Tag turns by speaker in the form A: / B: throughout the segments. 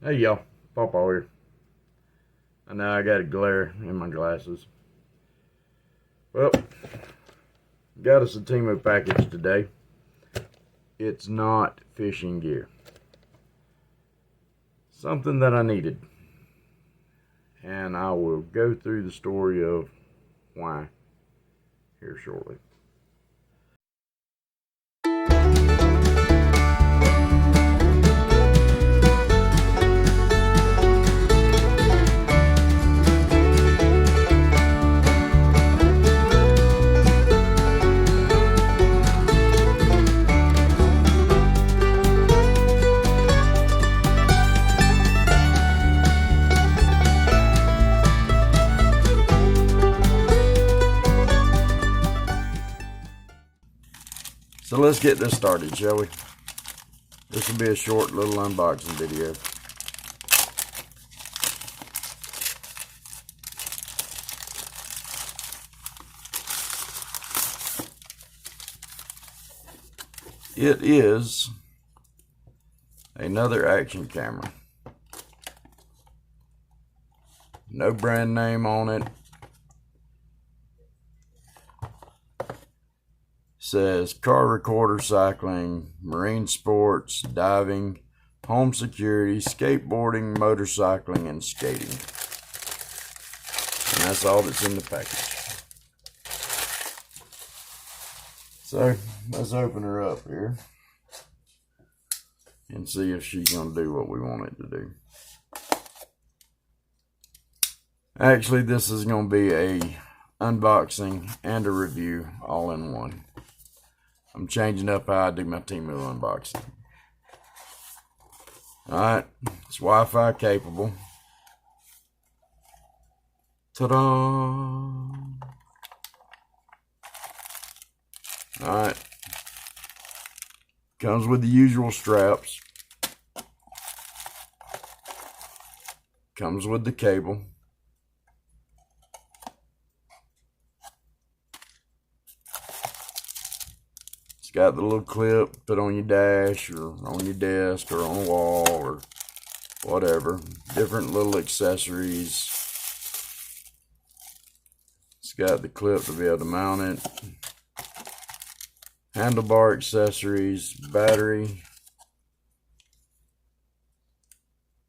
A: Hey y'all, Pawpaw here. I know I got a glare in my glasses. Well, got us a Temu package today. It's not fishing gear. Something that I needed. And I will go through the story of why here shortly. So let's get this started, shall we? This will be a short little unboxing video. It is another action camera. No brand name on it. Says car recorder, cycling, marine sports, diving, home security, skateboarding, motorcycling, and skating. And that's all that's in the package. So let's open her up here and see if she's going to do what we want it to do. Actually, this is going to be a unboxing and a review all in one. I'm changing up how I do my Temu unboxing. Alright, it's Wi-Fi capable. Ta-da! Alright. Comes with the usual straps. Comes with the cable. It's got the little clip, put on your dash or on your desk or on a wall or whatever. Different little accessories. It's got the clip to be able to mount it. Handlebar accessories, battery.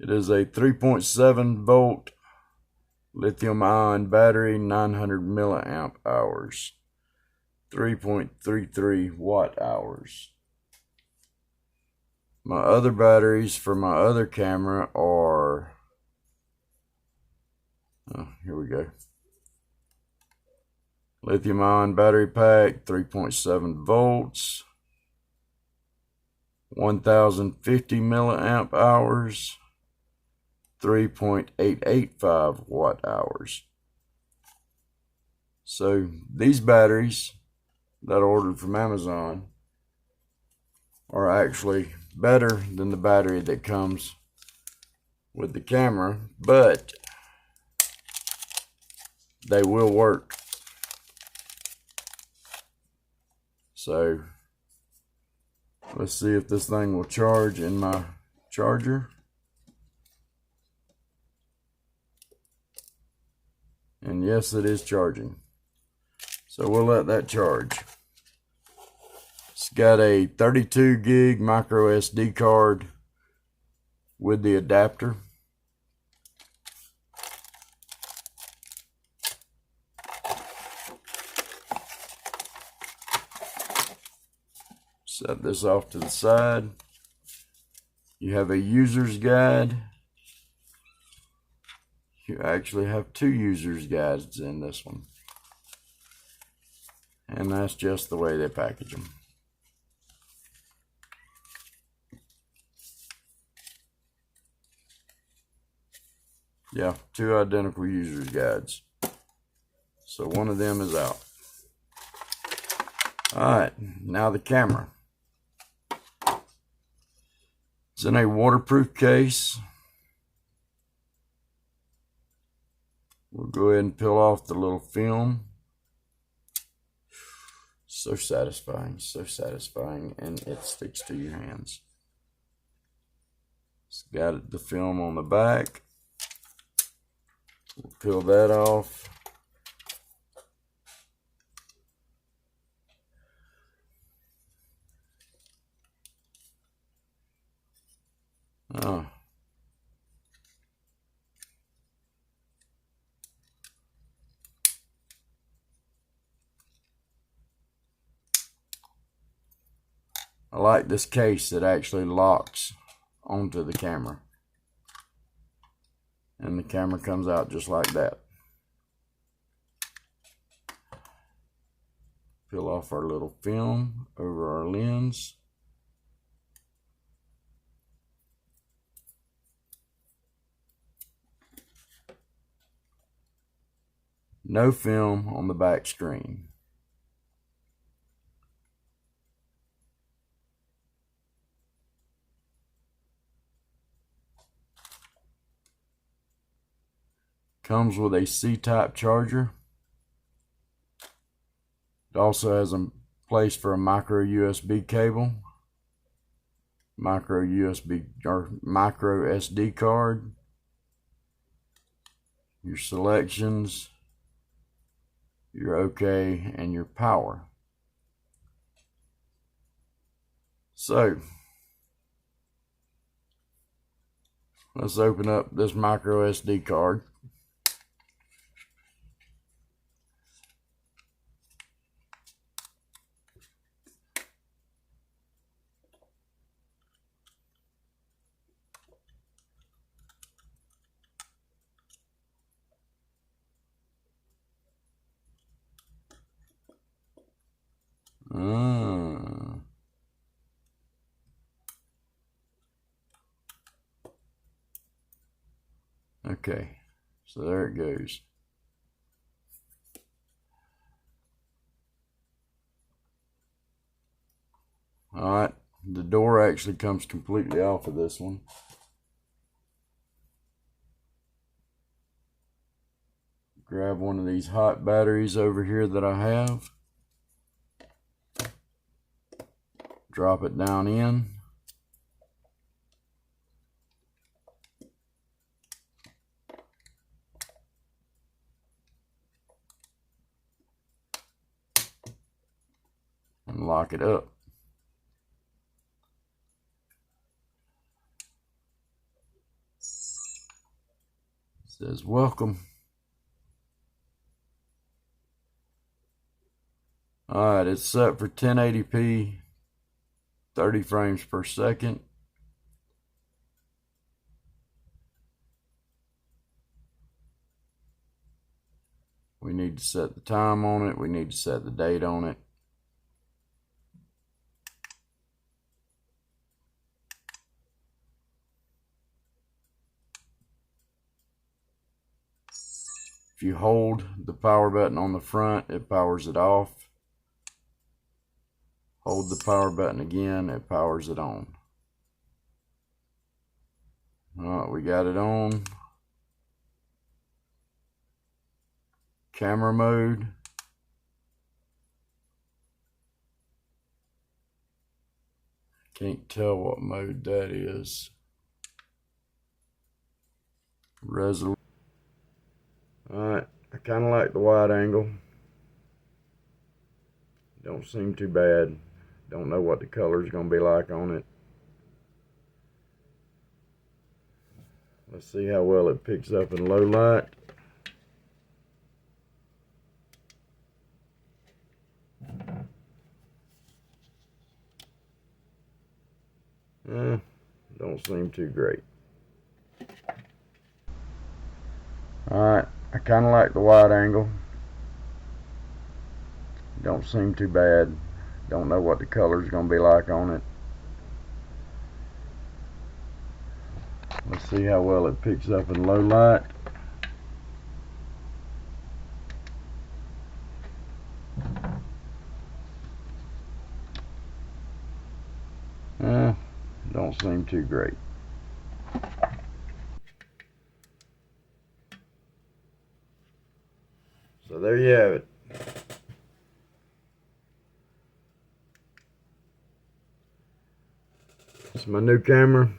A: It is a 3.7 volt lithium ion battery, 900 milliamp hours. 3.33 watt hours. My other batteries for my other camera are, here we go. Lithium ion battery pack, 3.7 volts, 1050 milliamp hours, 3.885 watt hours. So these batteries that I ordered from Amazon are actually better than the battery that comes with the camera, but they will work. So let's see if this thing will charge in my charger. And yes, it is charging. So we'll let that charge. It's got a 32 gig micro SD card with the adapter. Set this off to the side. You have a user's guide. You actually have two user's guides in this one. And that's just the way they package them. Yeah, two identical user's guides. So one of them is out. Alright, now the camera. It's in a waterproof case. We'll go ahead and peel off the little film. So satisfying, and it sticks to your hands. It's got the film on the back. We'll peel that off. Oh. I like this case that actually locks onto the camera. And the camera comes out just like that. Peel off our little film over our lens. No film on the back screen. Comes with a C-type charger. It also has a place for a micro USB cable, micro USB or micro SD card, your selections, your OK, and your power. So let's open up this micro SD card. Okay, so there it goes. Alright, the door actually comes completely off of this one. Grab one of these hot batteries over here that I have. Drop it down in. And lock it up. It says welcome. Alright, it's set for 1080p, 30 frames per second. We need to set the time on it. We need to set the date on it. If you hold the power button on the front, it powers it off. Hold the power button again, it powers it on. Alright, we got it on. Camera mode. Can't tell what mode that is. Resolution. Alright, I kind of like the wide angle. Don't seem too bad. Don't know what the color's going to be like on it. Let's see how well it picks up in low light. Don't seem too great. Alright, I kind of like the wide angle. Don't seem too bad. Don't know what the color's going to be like on it. Let's see how well it picks up in low light. Don't seem too great. So there you have it. It's my new camera.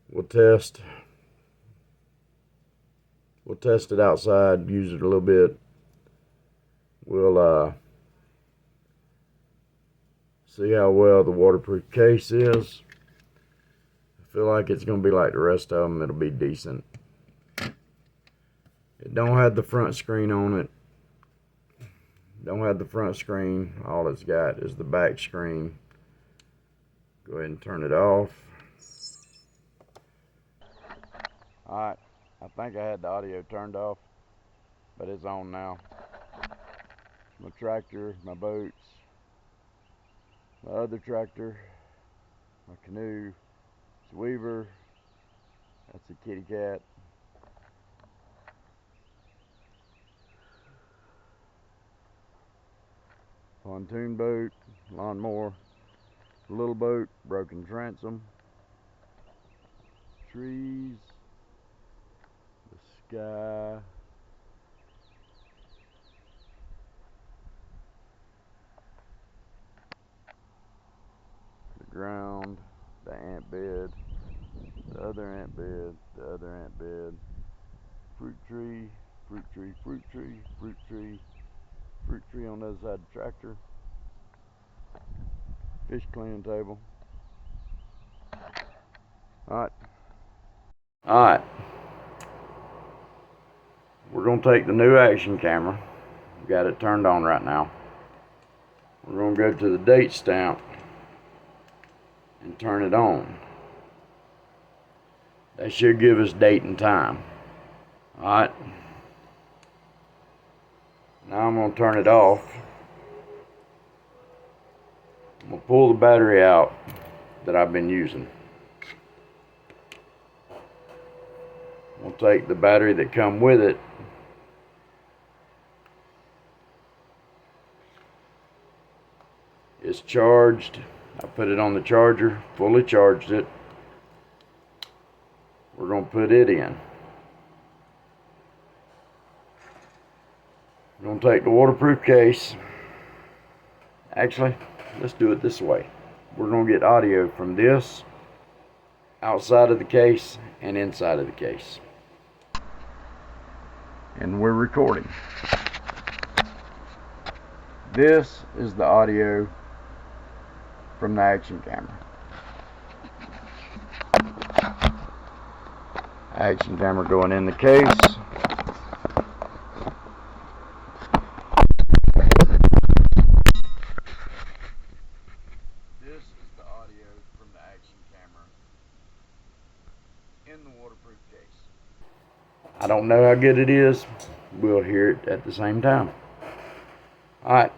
A: we'll test it outside, use it a little bit. We'll see how well the waterproof case is. I feel like it's going to be like the rest of them. It'll be decent. It don't have the front screen on it. Don't have the front screen. All it's got is the back screen. Go ahead and turn it off. Alright, I think I had the audio turned off, but it's on now. My tractor, my boats, my other tractor, my canoe, it's Weaver, that's a kitty cat. Pontoon boat, lawnmower, little boat, broken transom, trees, the sky, the ground, the ant bed, the other ant bed, the other ant bed, fruit tree, fruit tree, fruit tree, fruit tree, fruit tree on the other side of the tractor, fish cleaning table. Alright, we're going to take the new action camera. We've got it turned on right now. We're going to go to the date stamp and turn it on. That should give us date and time. Alright, now I'm going to turn it off. I'm going to pull the battery out that I've been using. We'll take the battery that come with it. It's charged. I put it on the charger, fully charged it. We're going to put it in. We're going to take the waterproof case. Actually, let's do it this way. We're going to get audio from this, outside of the case, and inside of the case. And we're recording. This is the audio from the action camera. Action camera going in the case. This is the audio from the action camera in the waterproof case. I don't know how good it is. We'll hear it at the same time. Alright.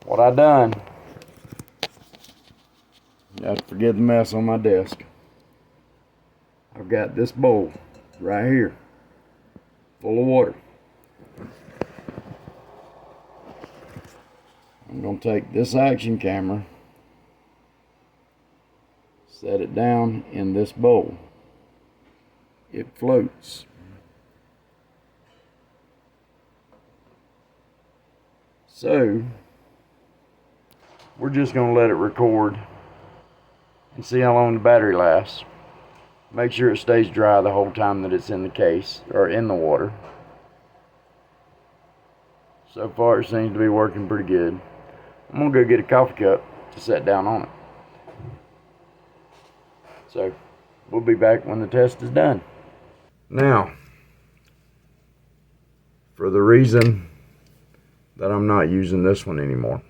A: What I done, you have to forgive the mess on my desk. I've got this bowl right here full of water. I'm going to take this action camera, set it down in this bowl. It floats. So we're just going to let it record and see how long the battery lasts. Make sure it stays dry the whole time that it's in the case or in the water. So far it seems to be working pretty good. I'm going to go get a coffee cup to set down on it. So we'll be back when the test is done. Now, for the reason that I'm not using this one anymore,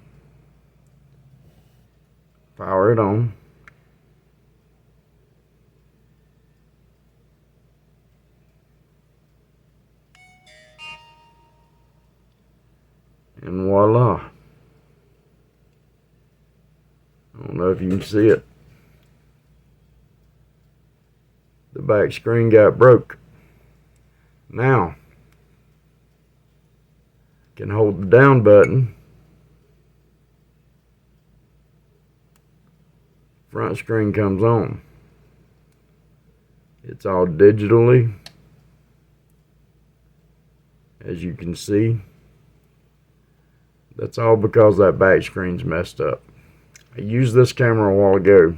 A: power it on. And voila. I don't know if you can see it. The back screen got broke. Now, I can hold the down button. Front screen comes on. It's all digitally, as you can see. That's all because that back screen's messed up. I used this camera a while ago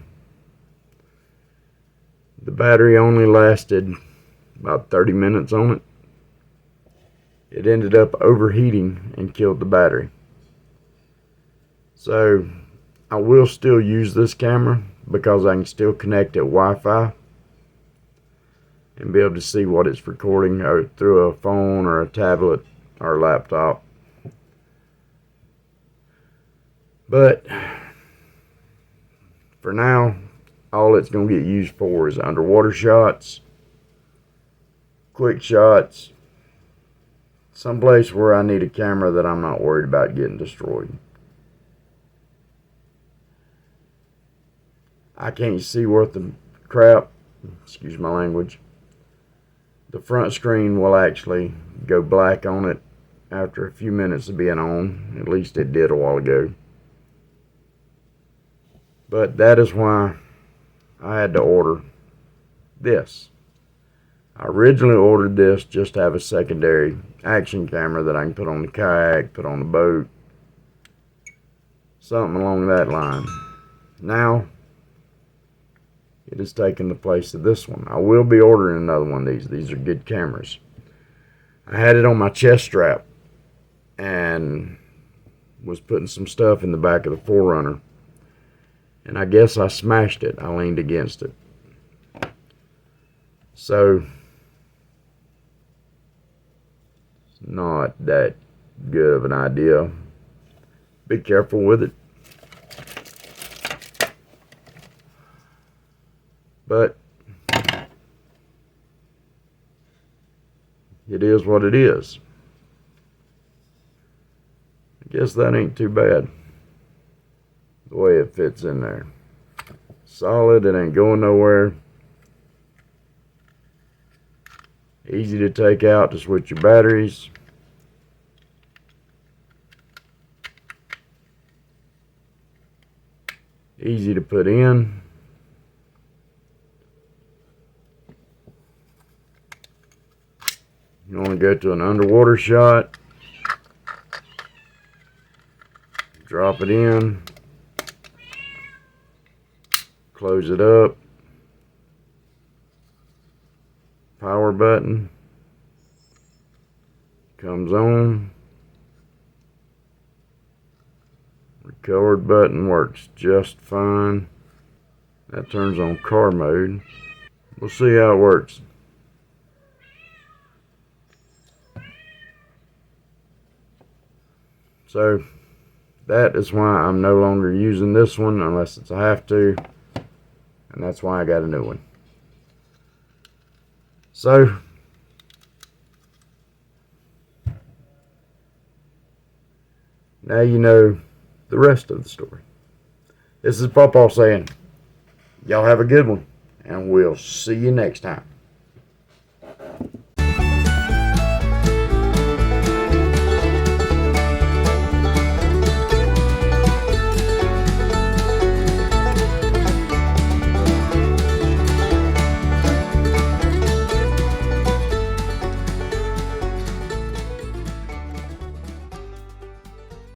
A: The battery only lasted about 30 minutes on it. It ended up overheating and killed the battery. So I will still use this camera because I can still connect it Wi-Fi and be able to see what it's recording through a phone or a tablet or a laptop. But for now, all it's going to get used for is underwater shots, quick shots, someplace where I need a camera that I'm not worried about getting destroyed. I can't see worth the crap, excuse my language. The front screen will actually go black on it after a few minutes of being on. At least it did a while ago. But that is why I had to order this. I originally ordered this just to have a secondary action camera that I can put on the kayak, put on the boat, something along that line. Now, it has taken the place of this one. I will be ordering another one of these. These are good cameras. I had it on my chest strap and was putting some stuff in the back of the 4Runner. And I guess I smashed it. I leaned against it. So, it's not that good of an idea. Be careful with it. But it is what it is. I guess that ain't too bad. The way it fits in there. Solid, it ain't going nowhere. Easy to take out to switch your batteries. Easy to put in. You want to go to an underwater shot. Drop it in. Close it up. Power button comes on. Record button works just fine. That turns on car mode. We'll see how it works. So that is why I'm no longer using this one unless it's a have to. And that's why I got a new one. So, now you know the rest of the story. This is Pawpaw saying, y'all have a good one, and we'll see you next time.